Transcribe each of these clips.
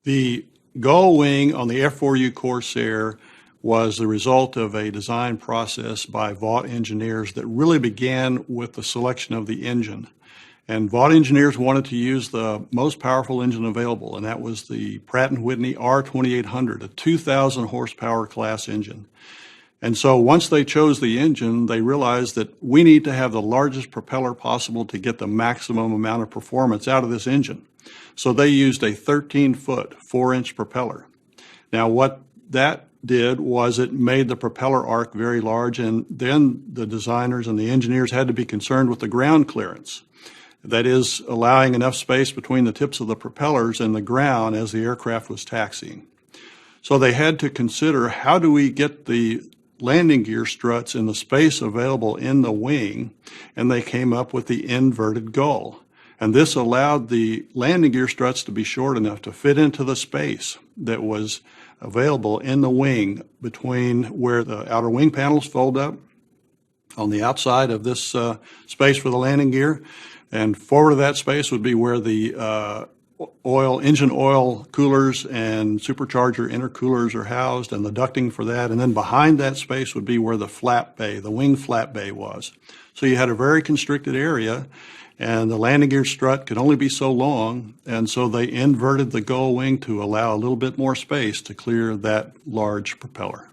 The gull wing on the F-4U Corsair was the result of a design process by Vought engineers that really began with the selection of the engine. And Vought engineers wanted to use the most powerful engine available, and that was the Pratt & Whitney R2800, a 2,000 horsepower class engine. And so once they chose the engine, they realized that we need to have the largest propeller possible to get the maximum amount of performance out of this engine. So they used a 13-foot, 4-inch propeller. Now what that did was it made the propeller arc very large, and then the designers and the engineers had to be concerned with the ground clearance. That is, allowing enough space between the tips of the propellers and the ground as the aircraft was taxiing. So they had to consider, how do we get the landing gear struts in the space available in the wing? And they came up with the inverted gull. And this allowed the landing gear struts to be short enough to fit into the space that was available in the wing between where the outer wing panels fold up on the outside of this space for the landing gear. And forward of that space would be where the engine oil coolers and supercharger intercoolers are housed, and the ducting for that. And then behind that space would be where the flap bay, the wing flap bay was. So you had a very constricted area, and the landing gear strut could only be so long, and so they inverted the gull wing to allow a little bit more space to clear that large propeller.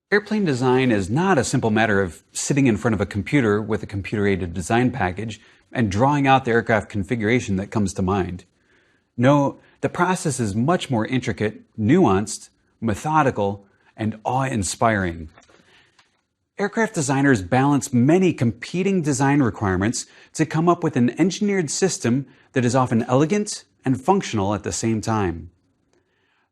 Airplane design is not a simple matter of sitting in front of a computer with a computer-aided design package and drawing out the aircraft configuration that comes to mind. No, the process is much more intricate, nuanced, methodical, and awe-inspiring. Aircraft designers balance many competing design requirements to come up with an engineered system that is often elegant and functional at the same time.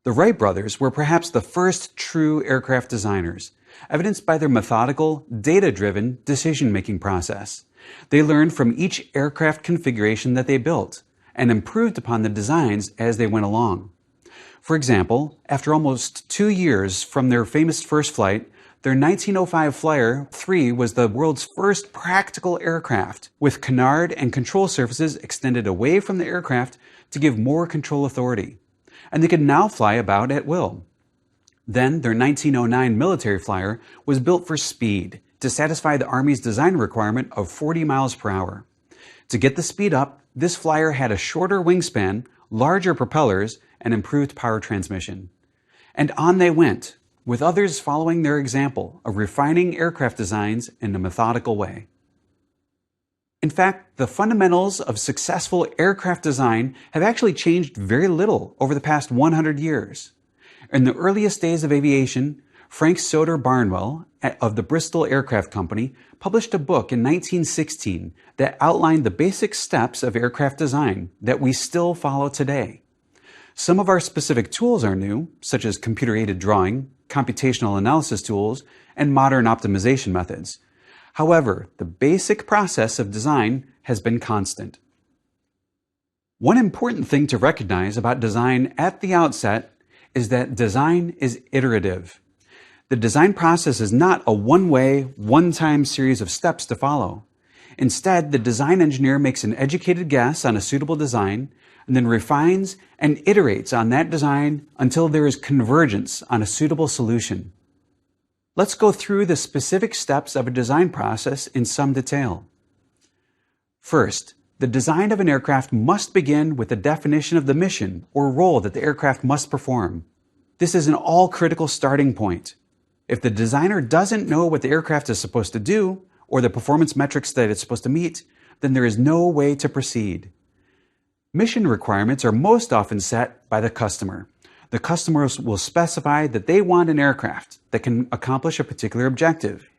The Wright brothers were perhaps the first true aircraft designers, evidenced by their methodical, data-driven decision-making process. They learned from each aircraft configuration that they built and improved upon the designs as they went along. For example, after almost 2 years from their famous first flight, their 1905 Flyer 3 was the world's first practical aircraft, with canard and control surfaces extended away from the aircraft to give more control authority. And they could now fly about at will. Then their 1909 military flyer was built for speed to satisfy the Army's design requirement of 40 miles per hour. To get the speed up, this flyer had a shorter wingspan, larger propellers, and improved power transmission. And on they went, with others following their example of refining aircraft designs in a methodical way. In fact, the fundamentals of successful aircraft design have actually changed very little over the past 100 years. In the earliest days of aviation, Frank Soder Barnwell of the Bristol Aircraft Company published a book in 1916 that outlined the basic steps of aircraft design that we still follow today. Some of our specific tools are new, such as computer-aided drawing, computational analysis tools, and modern optimization methods. However, the basic process of design has been constant. One important thing to recognize about design at the outset is that design is iterative. The design process is not a one-way, one-time series of steps to follow. Instead, the design engineer makes an educated guess on a suitable design and then refines and iterates on that design until there is convergence on a suitable solution. Let's go through the specific steps of a design process in some detail. First, the design of an aircraft must begin with the definition of the mission or role that the aircraft must perform. This is an all-critical starting point. If the designer doesn't know what the aircraft is supposed to do or the performance metrics that it's supposed to meet, then there is no way to proceed. Mission requirements are most often set by the customer. The customers will specify that they want an aircraft that can accomplish a particular objective.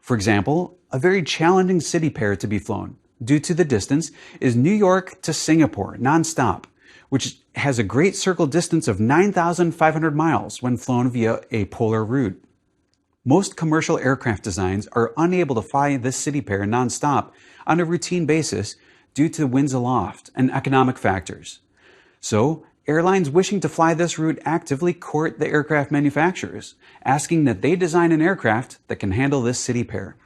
For example, a very challenging city pair to be flown, due to the distance, is New York to Singapore nonstop, which has a great circle distance of 9,500 miles when flown via a polar route. Most commercial aircraft designs are unable to fly this city pair nonstop on a routine basis due to winds aloft and economic factors. So, airlines wishing to fly this route actively court the aircraft manufacturers, asking that they design an aircraft that can handle this city pair.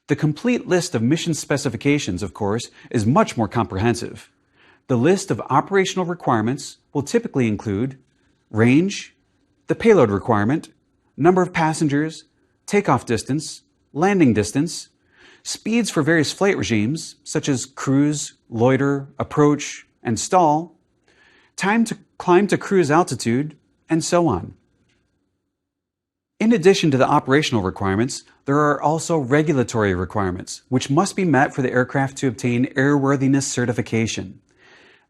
The complete list of mission specifications, of course, is much more comprehensive. The list of operational requirements will typically include range, the payload requirement, number of passengers, takeoff distance, landing distance, speeds for various flight regimes, such as cruise, loiter, approach, and stall, time to climb to cruise altitude, and so on. In addition to the operational requirements, there are also regulatory requirements, which must be met for the aircraft to obtain airworthiness certification.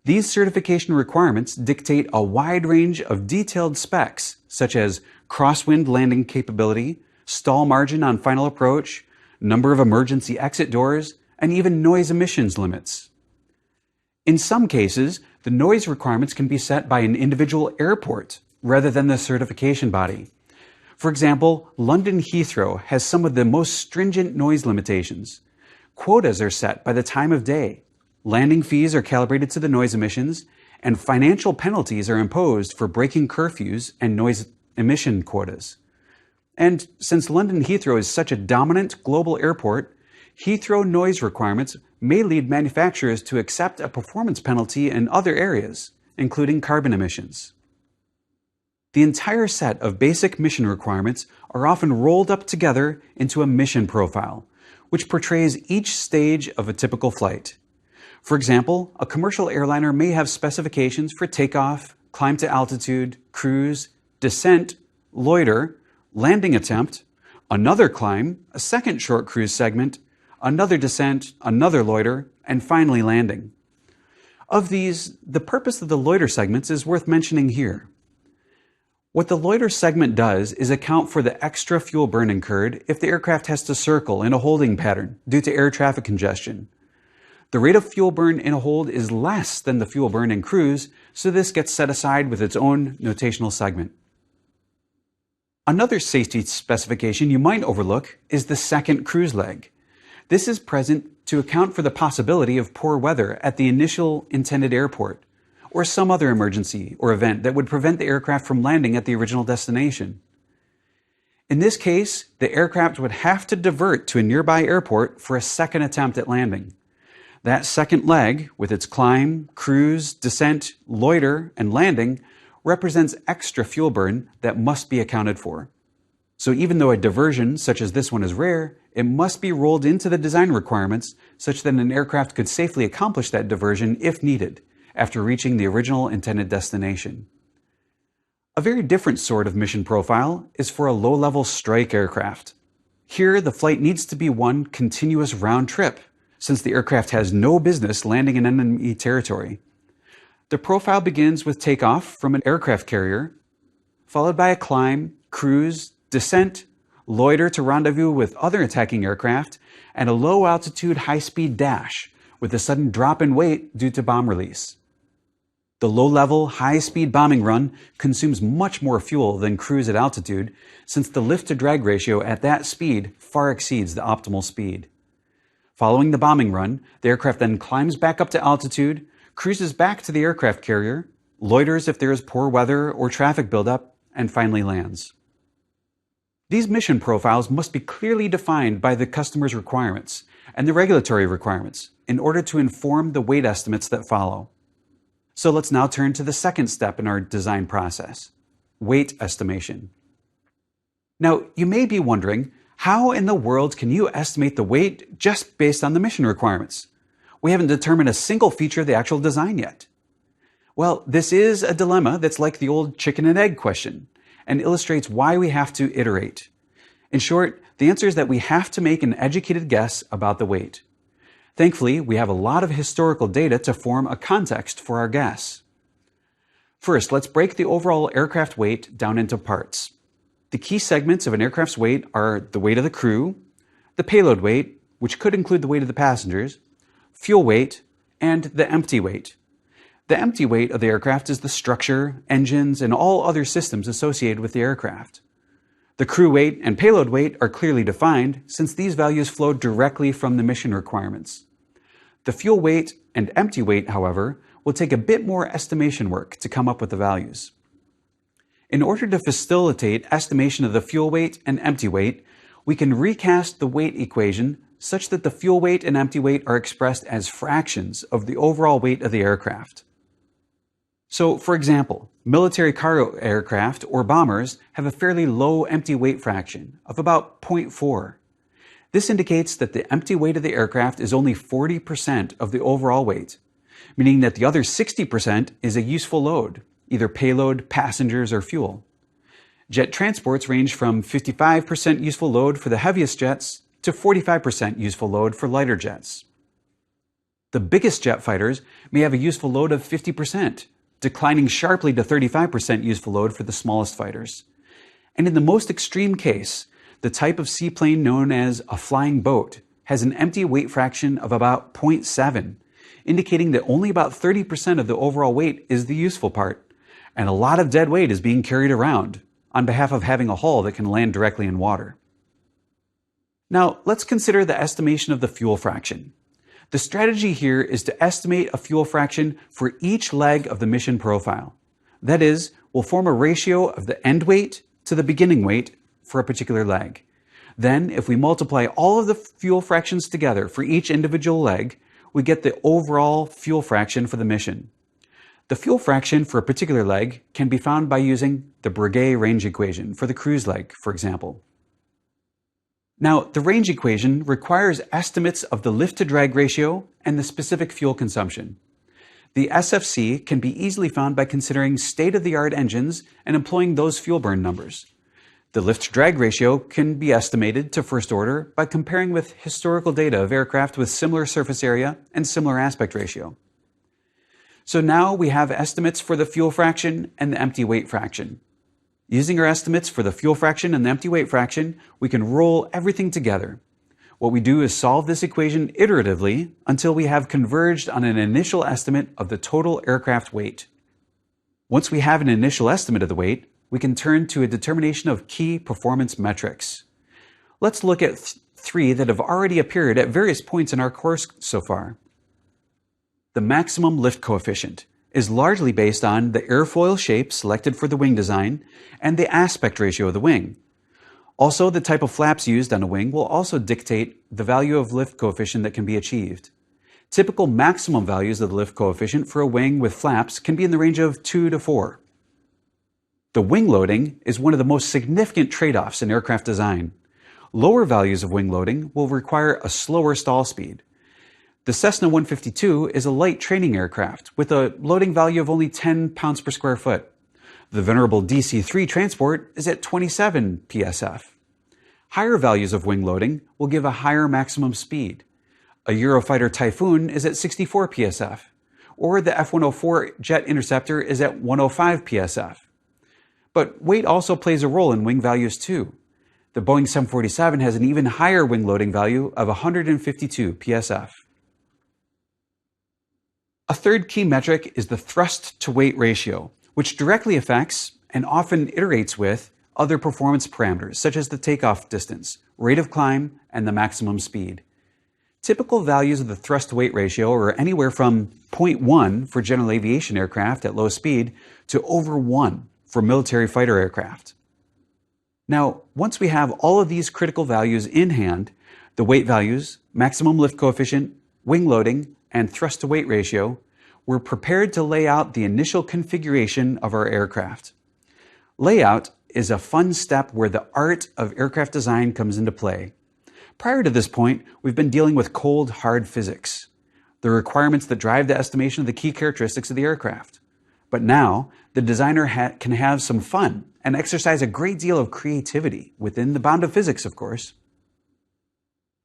These certification requirements dictate a wide range of detailed specs, such as crosswind landing capability, stall margin on final approach, number of emergency exit doors, and even noise emissions limits. In some cases, the noise requirements can be set by an individual airport rather than the certification body. For example, London Heathrow has some of the most stringent noise limitations. Quotas are set by the time of day, landing fees are calibrated to the noise emissions, and financial penalties are imposed for breaking curfews and noise emission quotas. And since London Heathrow is such a dominant global airport, Heathrow noise requirements may lead manufacturers to accept a performance penalty in other areas, including carbon emissions. The entire set of basic mission requirements are often rolled up together into a mission profile, which portrays each stage of a typical flight. For example, a commercial airliner may have specifications for takeoff, climb to altitude, cruise, descent, loiter, landing attempt, another climb, a second short cruise segment, another descent, another loiter, and finally landing. Of these, the purpose of the loiter segments is worth mentioning here. What the loiter segment does is account for the extra fuel burn incurred if the aircraft has to circle in a holding pattern due to air traffic congestion. The rate of fuel burn in a hold is less than the fuel burn in cruise, so this gets set aside with its own notational segment. Another safety specification you might overlook is the second cruise leg. This is present to account for the possibility of poor weather at the initial intended airport, or some other emergency or event that would prevent the aircraft from landing at the original destination. In this case, the aircraft would have to divert to a nearby airport for a second attempt at landing. That second leg, with its climb, cruise, descent, loiter, and landing, represents extra fuel burn that must be accounted for. So even though a diversion such as this one is rare, it must be rolled into the design requirements such that an aircraft could safely accomplish that diversion if needed, after reaching the original intended destination. A very different sort of mission profile is for a low-level strike aircraft. Here, the flight needs to be one continuous round trip, since the aircraft has no business landing in enemy territory. The profile begins with takeoff from an aircraft carrier, followed by a climb, cruise, descent, loiter to rendezvous with other attacking aircraft, and a low-altitude high-speed dash with a sudden drop in weight due to bomb release. The low-level, high-speed bombing run consumes much more fuel than cruise at altitude, since the lift-to-drag ratio at that speed far exceeds the optimal speed. Following the bombing run, the aircraft then climbs back up to altitude, cruises back to the aircraft carrier, loiters if there is poor weather or traffic buildup, and finally lands. These mission profiles must be clearly defined by the customer's requirements and the regulatory requirements in order to inform the weight estimates that follow. So let's now turn to the second step in our design process, weight estimation. Now, you may be wondering, how in the world can you estimate the weight just based on the mission requirements? We haven't determined a single feature of the actual design yet. Well, this is a dilemma that's like the old chicken and egg question, and illustrates why we have to iterate. In short, the answer is that we have to make an educated guess about the weight. Thankfully, we have a lot of historical data to form a context for our guess. First, let's break the overall aircraft weight down into parts. The key segments of an aircraft's weight are the weight of the crew, the payload weight, which could include the weight of the passengers, fuel weight, and the empty weight. The empty weight of the aircraft is the structure, engines, and all other systems associated with the aircraft. The crew weight and payload weight are clearly defined since these values flow directly from the mission requirements. The fuel weight and empty weight, however, will take a bit more estimation work to come up with the values. In order to facilitate estimation of the fuel weight and empty weight, we can recast the weight equation such that the fuel weight and empty weight are expressed as fractions of the overall weight of the aircraft. So, for example, military cargo aircraft or bombers have a fairly low empty weight fraction of about 0.4. This indicates that the empty weight of the aircraft is only 40% of the overall weight, meaning that the other 60% is a useful load, either payload, passengers, or fuel. Jet transports range from 55% useful load for the heaviest jets to 45% useful load for lighter jets. The biggest jet fighters may have a useful load of 50%, declining sharply to 35% useful load for the smallest fighters. And in the most extreme case, the type of seaplane known as a flying boat has an empty weight fraction of about 0.7, indicating that only about 30% of the overall weight is the useful part, and a lot of dead weight is being carried around on behalf of having a hull that can land directly in water. Now, let's consider the estimation of the fuel fraction. The strategy here is to estimate a fuel fraction for each leg of the mission profile. That is, we'll form a ratio of the end weight to the beginning weight for a particular leg. Then, if we multiply all of the fuel fractions together for each individual leg, we get the overall fuel fraction for the mission. The fuel fraction for a particular leg can be found by using the Breguet range equation for the cruise leg, for example. Now, the range equation requires estimates of the lift-to-drag ratio and the specific fuel consumption. The SFC can be easily found by considering state-of-the-art engines and employing those fuel burn numbers. The lift-to-drag ratio can be estimated to first order by comparing with historical data of aircraft with similar surface area and similar aspect ratio. So now we have estimates for the fuel fraction and the empty weight fraction. Using our estimates for the fuel fraction and the empty weight fraction, we can roll everything together. What we do is solve this equation iteratively until we have converged on an initial estimate of the total aircraft weight. Once we have an initial estimate of the weight, we can turn to a determination of key performance metrics. Let's look at three that have already appeared at various points in our course so far. The maximum lift coefficient is largely based on the airfoil shape selected for the wing design and the aspect ratio of the wing. Also, the type of flaps used on a wing will also dictate the value of lift coefficient that can be achieved. Typical maximum values of the lift coefficient for a wing with flaps can be in the range of 2 to 4. The wing loading is one of the most significant trade-offs in aircraft design. Lower values of wing loading will require a slower stall speed. The Cessna 152 is a light training aircraft with a loading value of only 10 pounds per square foot. The venerable DC-3 transport is at 27 psf. Higher values of wing loading will give a higher maximum speed. A Eurofighter Typhoon is at 64 psf, or the F-104 Jet Interceptor is at 105 psf. But weight also plays a role in wing values too. The Boeing 747 has an even higher wing loading value of 152 psf. A third key metric is the thrust-to-weight ratio, which directly affects and often iterates with other performance parameters, such as the takeoff distance, rate of climb, and the maximum speed. Typical values of the thrust-to-weight ratio are anywhere from 0.1 for general aviation aircraft at low speed to over 1 for military fighter aircraft. Now, once we have all of these critical values in hand, the weight values, maximum lift coefficient, wing loading, and thrust-to-weight ratio, we're prepared to lay out the initial configuration of our aircraft. Layout is a fun step where the art of aircraft design comes into play. Prior to this point, we've been dealing with cold, hard physics, the requirements that drive the estimation of the key characteristics of the aircraft. But now, the designer can have some fun and exercise a great deal of creativity within the bound of physics, of course.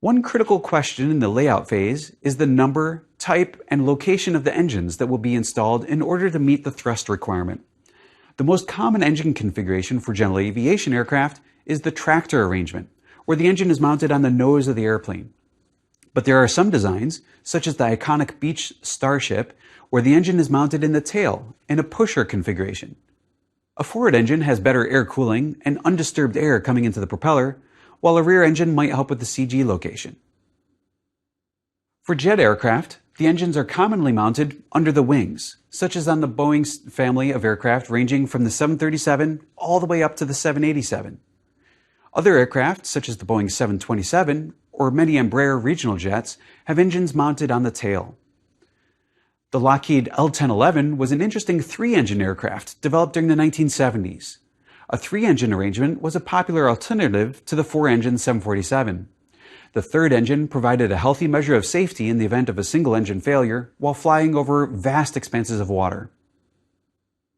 One critical question in the layout phase is the number, type, and location of the engines that will be installed in order to meet the thrust requirement. The most common engine configuration for general aviation aircraft is the tractor arrangement, where the engine is mounted on the nose of the airplane. But there are some designs, such as the iconic Beech Starship, where the engine is mounted in the tail in a pusher configuration. A forward engine has better air cooling and undisturbed air coming into the propeller, while a rear engine might help with the CG location. For jet aircraft, the engines are commonly mounted under the wings, such as on the Boeing family of aircraft ranging from the 737 all the way up to the 787. Other aircraft, such as the Boeing 727 or many Embraer regional jets, have engines mounted on the tail. The Lockheed L-1011 was an interesting three-engine aircraft developed during the 1970s. A three-engine arrangement was a popular alternative to the four-engine 747. The third engine provided a healthy measure of safety in the event of a single-engine failure while flying over vast expanses of water.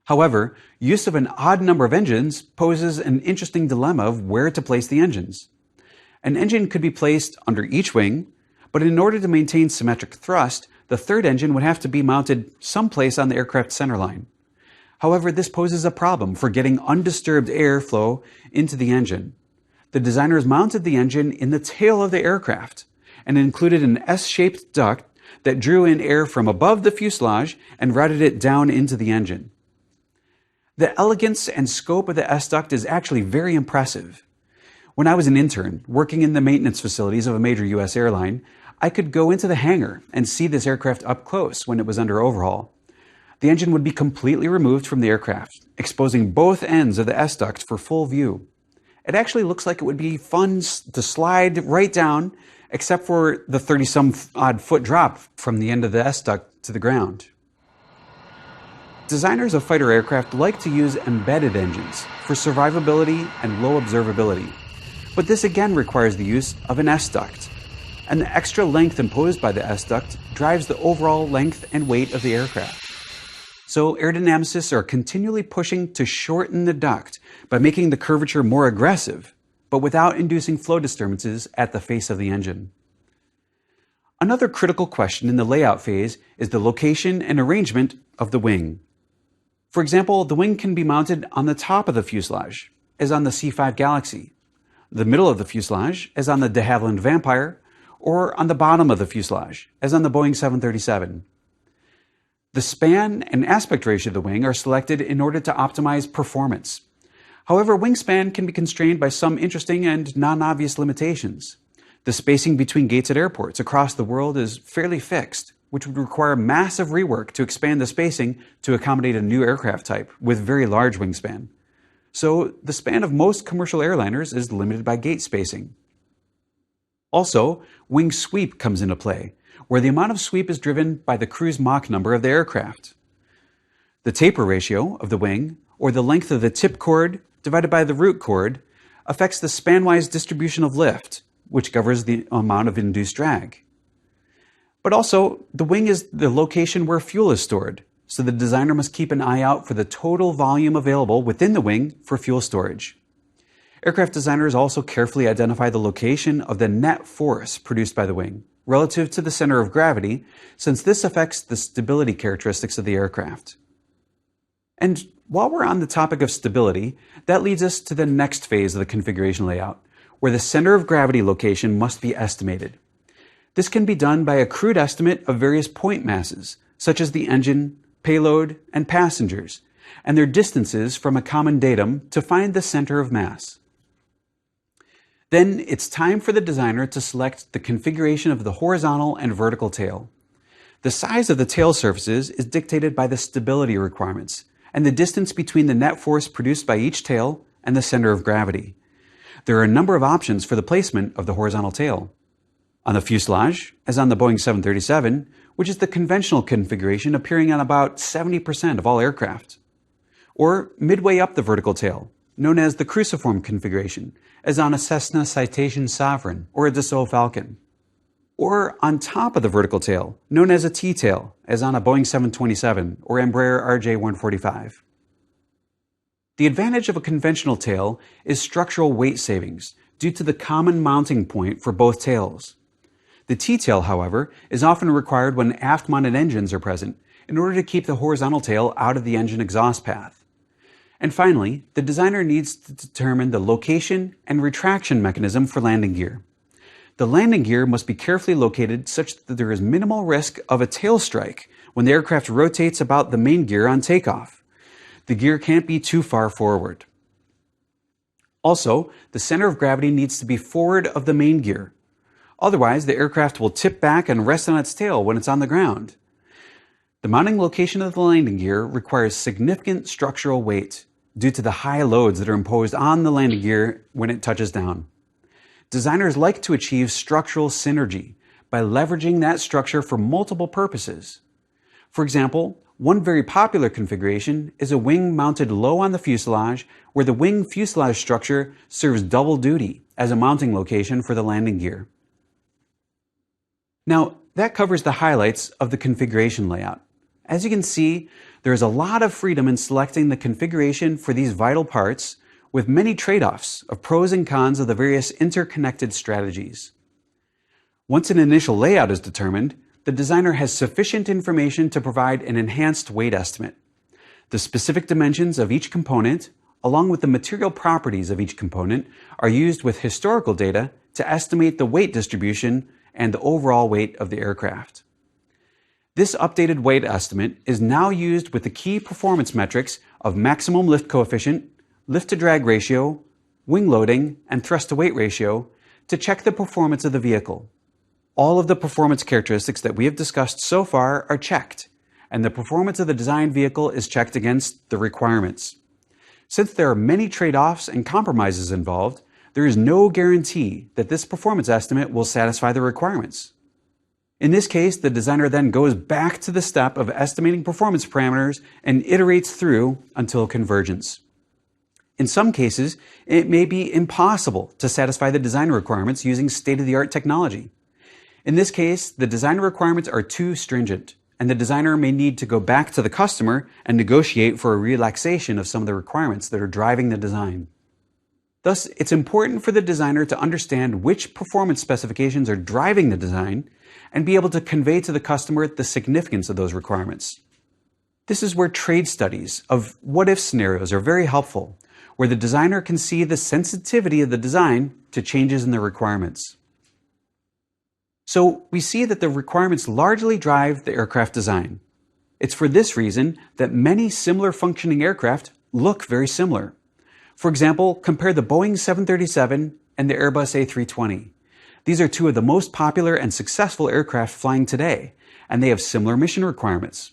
However, use of an odd number of engines poses an interesting dilemma of where to place the engines. An engine could be placed under each wing, but in order to maintain symmetric thrust, the third engine would have to be mounted someplace on the aircraft centerline. However, this poses a problem for getting undisturbed airflow into the engine. The designers mounted the engine in the tail of the aircraft and included an S-shaped duct that drew in air from above the fuselage and routed it down into the engine. The elegance and scope of the S-duct is actually very impressive. When I was an intern working in the maintenance facilities of a major U.S. airline, I could go into the hangar and see this aircraft up close when it was under overhaul. The engine would be completely removed from the aircraft, exposing both ends of the S-duct for full view. It actually looks like it would be fun to slide right down, except for the 30-some-odd foot drop from the end of the S-duct to the ground. Designers of fighter aircraft like to use embedded engines for survivability and low observability, but this again requires the use of an S-duct, and the extra length imposed by the S-duct drives the overall length and weight of the aircraft. So aerodynamicists are continually pushing to shorten the duct by making the curvature more aggressive, but without inducing flow disturbances at the face of the engine. Another critical question in the layout phase is the location and arrangement of the wing. For example, the wing can be mounted on the top of the fuselage, as on the C-5 Galaxy, the middle of the fuselage, as on the de Havilland Vampire, or on the bottom of the fuselage, as on the Boeing 737. The span and aspect ratio of the wing are selected in order to optimize performance. However, wingspan can be constrained by some interesting and non-obvious limitations. The spacing between gates at airports across the world is fairly fixed, which would require massive rework to expand the spacing to accommodate a new aircraft type with very large wingspan. So, the span of most commercial airliners is limited by gate spacing. Also, wing sweep comes into play, where the amount of sweep is driven by the cruise Mach number of the aircraft. The taper ratio of the wing, or the length of the tip chord divided by the root chord, affects the span-wise distribution of lift, which governs the amount of induced drag. But also, the wing is the location where fuel is stored, so the designer must keep an eye out for the total volume available within the wing for fuel storage. Aircraft designers also carefully identify the location of the net force produced by the wing relative to the center of gravity, since this affects the stability characteristics of the aircraft. And while we're on the topic of stability, that leads us to the next phase of the configuration layout, where the center of gravity location must be estimated. This can be done by a crude estimate of various point masses, such as the engine, payload, and passengers, and their distances from a common datum to find the center of mass. Then it's time for the designer to select the configuration of the horizontal and vertical tail. The size of the tail surfaces is dictated by the stability requirements and the distance between the net force produced by each tail and the center of gravity. There are a number of options for the placement of the horizontal tail. On the fuselage, as on the Boeing 737, which is the conventional configuration appearing on about 70% of all aircraft. Or midway up the vertical tail, known as the cruciform configuration, as on a Cessna Citation Sovereign or a Dassault Falcon. Or on top of the vertical tail, known as a T-tail, as on a Boeing 727 or Embraer RJ145. The advantage of a conventional tail is structural weight savings due to the common mounting point for both tails. The T-tail, however, is often required when aft-mounted engines are present in order to keep the horizontal tail out of the engine exhaust path. And finally, the designer needs to determine the location and retraction mechanism for landing gear. The landing gear must be carefully located such that there is minimal risk of a tail strike when the aircraft rotates about the main gear on takeoff. The gear can't be too far forward. Also, the center of gravity needs to be forward of the main gear. Otherwise, the aircraft will tip back and rest on its tail when it's on the ground. The mounting location of the landing gear requires significant structural weight due to the high loads that are imposed on the landing gear when it touches down. Designers like to achieve structural synergy by leveraging that structure for multiple purposes. For example, one very popular configuration is a wing mounted low on the fuselage, where the wing fuselage structure serves double duty as a mounting location for the landing gear. Now, that covers the highlights of the configuration layout. As you can see, there is a lot of freedom in selecting the configuration for these vital parts, with many trade-offs of pros and cons of the various interconnected strategies. Once an initial layout is determined, the designer has sufficient information to provide an enhanced weight estimate. The specific dimensions of each component, along with the material properties of each component, are used with historical data to estimate the weight distribution and the overall weight of the aircraft. This updated weight estimate is now used with the key performance metrics of maximum lift coefficient, lift-to-drag ratio, wing loading, and thrust-to-weight ratio to check the performance of the vehicle. All of the performance characteristics that we have discussed so far are checked, and the performance of the designed vehicle is checked against the requirements. Since there are many trade-offs and compromises involved, there is no guarantee that this performance estimate will satisfy the requirements. In this case, the designer then goes back to the step of estimating performance parameters and iterates through until convergence. In some cases, it may be impossible to satisfy the design requirements using state-of-the-art technology. In this case, the design requirements are too stringent, and the designer may need to go back to the customer and negotiate for a relaxation of some of the requirements that are driving the design. Thus, it's important for the designer to understand which performance specifications are driving the design and be able to convey to the customer the significance of those requirements. This is where trade studies of what-if scenarios are very helpful, where the designer can see the sensitivity of the design to changes in the requirements. So we see that the requirements largely drive the aircraft design. It's for this reason that many similar functioning aircraft look very similar. For example, compare the Boeing 737 and the Airbus A320. These are two of the most popular and successful aircraft flying today, and they have similar mission requirements.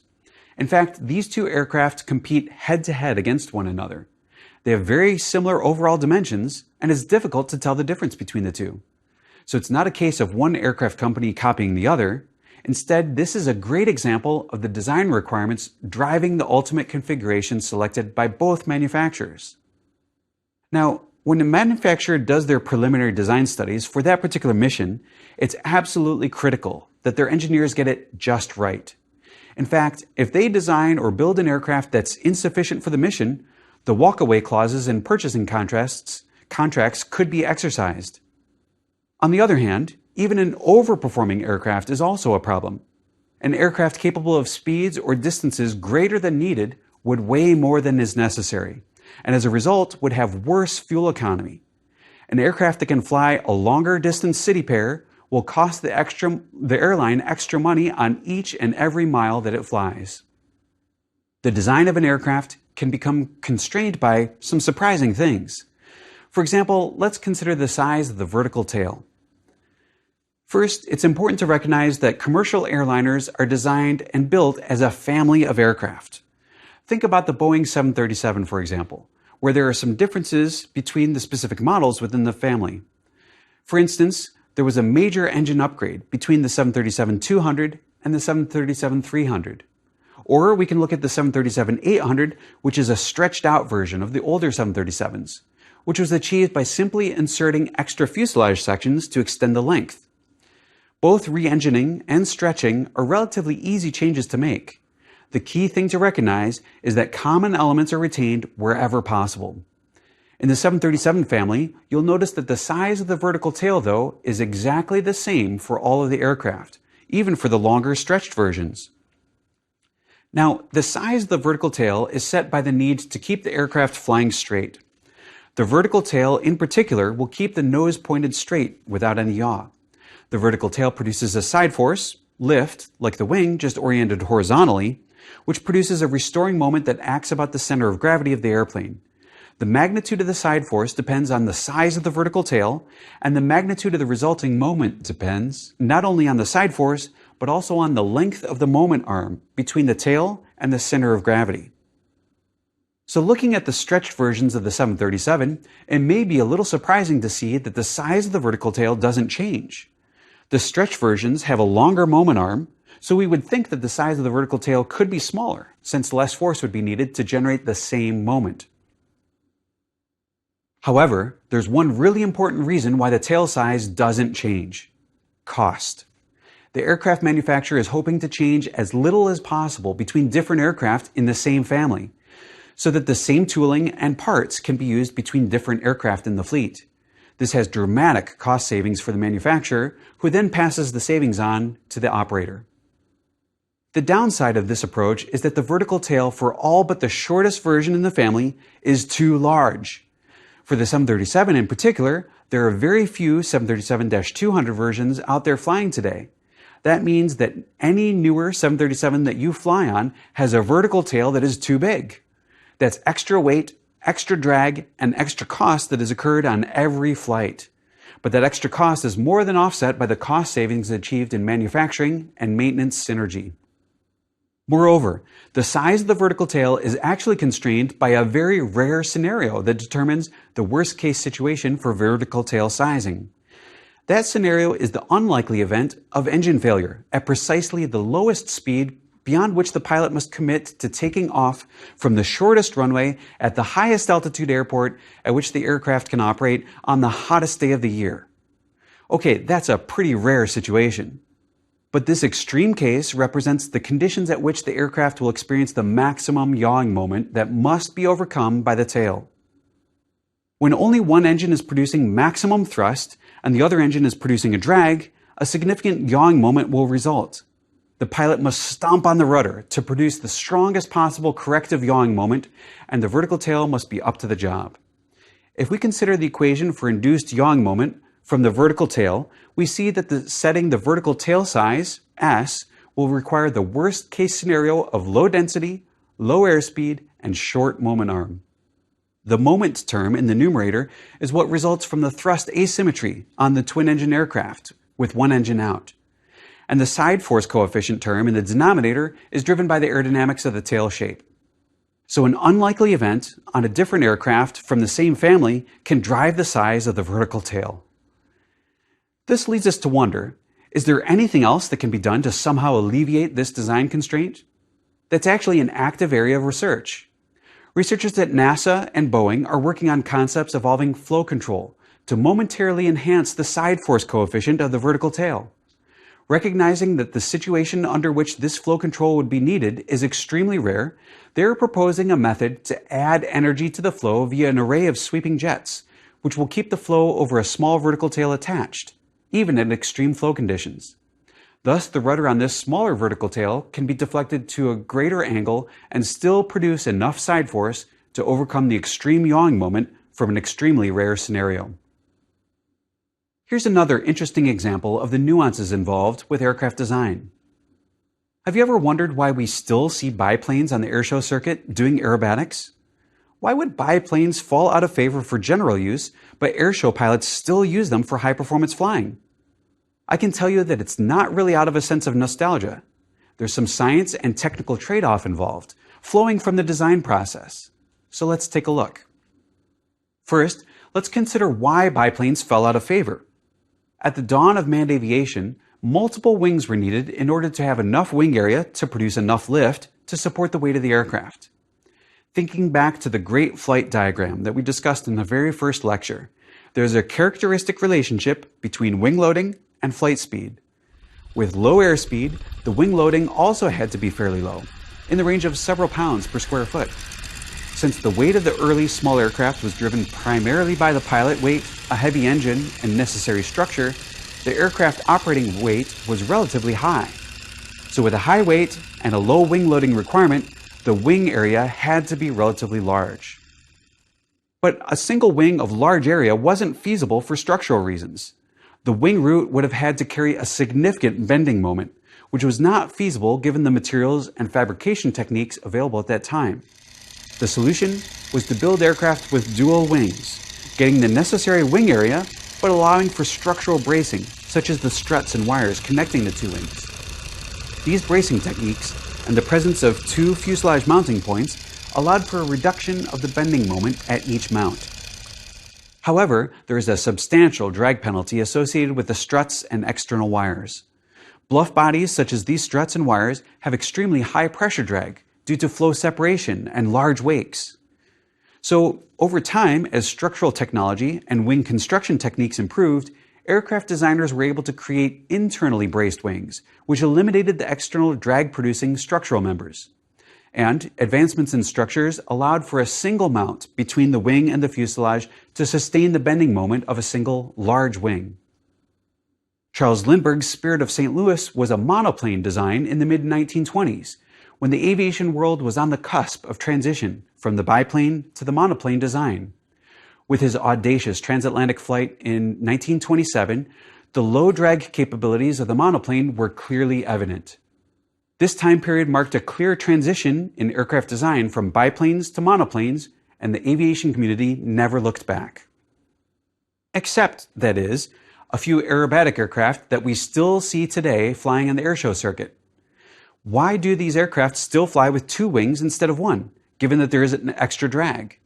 In fact, these two aircraft compete head-to-head against one another. They have very similar overall dimensions, and it's difficult to tell the difference between the two. So it's not a case of one aircraft company copying the other. Instead, this is a great example of the design requirements driving the ultimate configuration selected by both manufacturers. Now, when a manufacturer does their preliminary design studies for that particular mission, it's absolutely critical that their engineers get it just right. In fact, if they design or build an aircraft that's insufficient for the mission, the walkaway clauses in purchasing contracts could be exercised. On the other hand, even an overperforming aircraft is also a problem. An aircraft capable of speeds or distances greater than needed would weigh more than is necessary, and as a result would have worse fuel economy. An aircraft that can fly a longer distance city pair will cost the airline extra money on each and every mile that it flies. The design of an aircraft can become constrained by some surprising things. For example, let's consider the size of the vertical tail. First, it's important to recognize that commercial airliners are designed and built as a family of aircraft. Think about the Boeing 737, for example, where there are some differences between the specific models within the family. For instance, there was a major engine upgrade between the 737-200 and the 737-300. Or we can look at the 737-800, which is a stretched out version of the older 737s, which was achieved by simply inserting extra fuselage sections to extend the length. Both re-engining and stretching are relatively easy changes to make. The key thing to recognize is that common elements are retained wherever possible. In the 737 family, you'll notice that the size of the vertical tail, though, is exactly the same for all of the aircraft, even for the longer stretched versions. Now, the size of the vertical tail is set by the need to keep the aircraft flying straight. The vertical tail, in particular, will keep the nose pointed straight without any yaw. The vertical tail produces a side force, lift, like the wing, just oriented horizontally, which produces a restoring moment that acts about the center of gravity of the airplane. The magnitude of the side force depends on the size of the vertical tail, and the magnitude of the resulting moment depends not only on the side force, but also on the length of the moment arm between the tail and the center of gravity. So looking at the stretched versions of the 737, it may be a little surprising to see that the size of the vertical tail doesn't change. The stretched versions have a longer moment arm, so we would think that the size of the vertical tail could be smaller, since less force would be needed to generate the same moment. However, there's one really important reason why the tail size doesn't change: cost. The aircraft manufacturer is hoping to change as little as possible between different aircraft in the same family, so that the same tooling and parts can be used between different aircraft in the fleet. This has dramatic cost savings for the manufacturer, who then passes the savings on to the operator. The downside of this approach is that the vertical tail for all but the shortest version in the family is too large. For the 737 in particular, there are very few 737-200 versions out there flying today. That means that any newer 737 that you fly on has a vertical tail that is too big. That's extra weight, extra drag, and extra cost that has occurred on every flight. But that extra cost is more than offset by the cost savings achieved in manufacturing and maintenance synergy. Moreover, the size of the vertical tail is actually constrained by a very rare scenario that determines the worst-case situation for vertical tail sizing. That scenario is the unlikely event of engine failure at precisely the lowest speed beyond which the pilot must commit to taking off from the shortest runway at the highest altitude airport at which the aircraft can operate on the hottest day of the year. Okay, that's a pretty rare situation. But this extreme case represents the conditions at which the aircraft will experience the maximum yawing moment that must be overcome by the tail. When only one engine is producing maximum thrust and the other engine is producing a drag, a significant yawing moment will result. The pilot must stomp on the rudder to produce the strongest possible corrective yawing moment, and the vertical tail must be up to the job. If we consider the equation for induced yawing moment from the vertical tail, we see that setting the vertical tail size, S, will require the worst case scenario of low density, low airspeed, and short moment arm. The moment term in the numerator is what results from the thrust asymmetry on the twin-engine aircraft, with one engine out. And the side force coefficient term in the denominator is driven by the aerodynamics of the tail shape. So an unlikely event on a different aircraft from the same family can drive the size of the vertical tail. This leads us to wonder, is there anything else that can be done to somehow alleviate this design constraint? That's actually an active area of research. Researchers at NASA and Boeing are working on concepts involving flow control to momentarily enhance the side force coefficient of the vertical tail. Recognizing that the situation under which this flow control would be needed is extremely rare, they are proposing a method to add energy to the flow via an array of sweeping jets, which will keep the flow over a small vertical tail attached, even in extreme flow conditions. Thus, the rudder on this smaller vertical tail can be deflected to a greater angle and still produce enough side force to overcome the extreme yawing moment from an extremely rare scenario. Here's another interesting example of the nuances involved with aircraft design. Have you ever wondered why we still see biplanes on the airshow circuit doing aerobatics? Why would biplanes fall out of favor for general use, but airshow pilots still use them for high-performance flying? I can tell you that it's not really out of a sense of nostalgia. There's some science and technical trade-off involved, flowing from the design process. So let's take a look. First, let's consider why biplanes fell out of favor. At the dawn of manned aviation, multiple wings were needed in order to have enough wing area to produce enough lift to support the weight of the aircraft. Thinking back to the great flight diagram that we discussed in the very first lecture, there's a characteristic relationship between wing loading and flight speed. With low airspeed, the wing loading also had to be fairly low, in the range of several pounds per square foot. Since the weight of the early small aircraft was driven primarily by the pilot weight, a heavy engine, and necessary structure, the aircraft operating weight was relatively high. So with a high weight and a low wing loading requirement, the wing area had to be relatively large. But a single wing of large area wasn't feasible for structural reasons. The wing root would have had to carry a significant bending moment, which was not feasible given the materials and fabrication techniques available at that time. The solution was to build aircraft with dual wings, getting the necessary wing area, but allowing for structural bracing, such as the struts and wires connecting the two wings. These bracing techniques and the presence of two fuselage mounting points allowed for a reduction of the bending moment at each mount. However, there is a substantial drag penalty associated with the struts and external wires. Bluff bodies such as these struts and wires have extremely high pressure drag due to flow separation and large wakes. So, over time, as structural technology and wing construction techniques improved, aircraft designers were able to create internally braced wings, which eliminated the external drag-producing structural members. And advancements in structures allowed for a single mount between the wing and the fuselage to sustain the bending moment of a single large wing. Charles Lindbergh's Spirit of St. Louis was a monoplane design in the mid-1920s, when the aviation world was on the cusp of transition from the biplane to the monoplane design. With his audacious transatlantic flight in 1927, the low drag capabilities of the monoplane were clearly evident. This time period marked a clear transition in aircraft design from biplanes to monoplanes, and the aviation community never looked back. Except, that is, a few aerobatic aircraft that we still see today flying on the airshow circuit. Why do these aircraft still fly with two wings instead of one, given that there is an extra drag?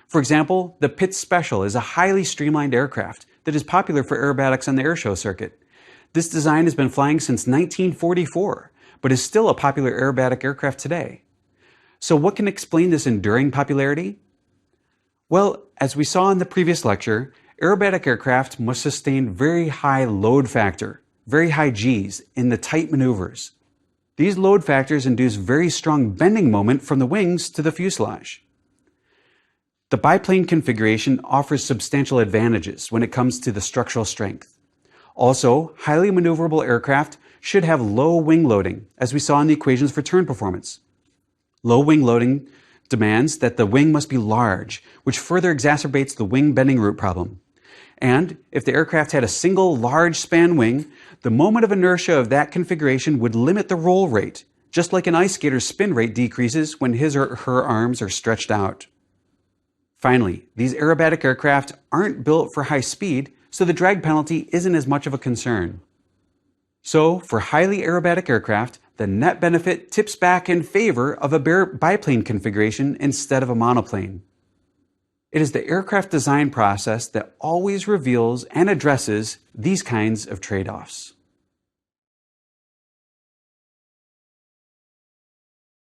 For example, the Pitts Special is a highly streamlined aircraft that is popular for aerobatics on the airshow circuit. This design has been flying since 1944, but is still a popular aerobatic aircraft today. So what can explain this enduring popularity? Well, as we saw in the previous lecture, aerobatic aircraft must sustain very high load factor, very high Gs, in the tight maneuvers. These load factors induce very strong bending moment from the wings to the fuselage. The biplane configuration offers substantial advantages when it comes to the structural strength. Also, highly maneuverable aircraft should have low wing loading, as we saw in the equations for turn performance. Low wing loading demands that the wing must be large, which further exacerbates the wing bending root problem. And if the aircraft had a single large span wing, the moment of inertia of that configuration would limit the roll rate, just like an ice skater's spin rate decreases when his or her arms are stretched out. Finally, these aerobatic aircraft aren't built for high speed, so the drag penalty isn't as much of a concern. So, for highly aerobatic aircraft, the net benefit tips back in favor of a biplane configuration instead of a monoplane. It is the aircraft design process that always reveals and addresses these kinds of trade-offs.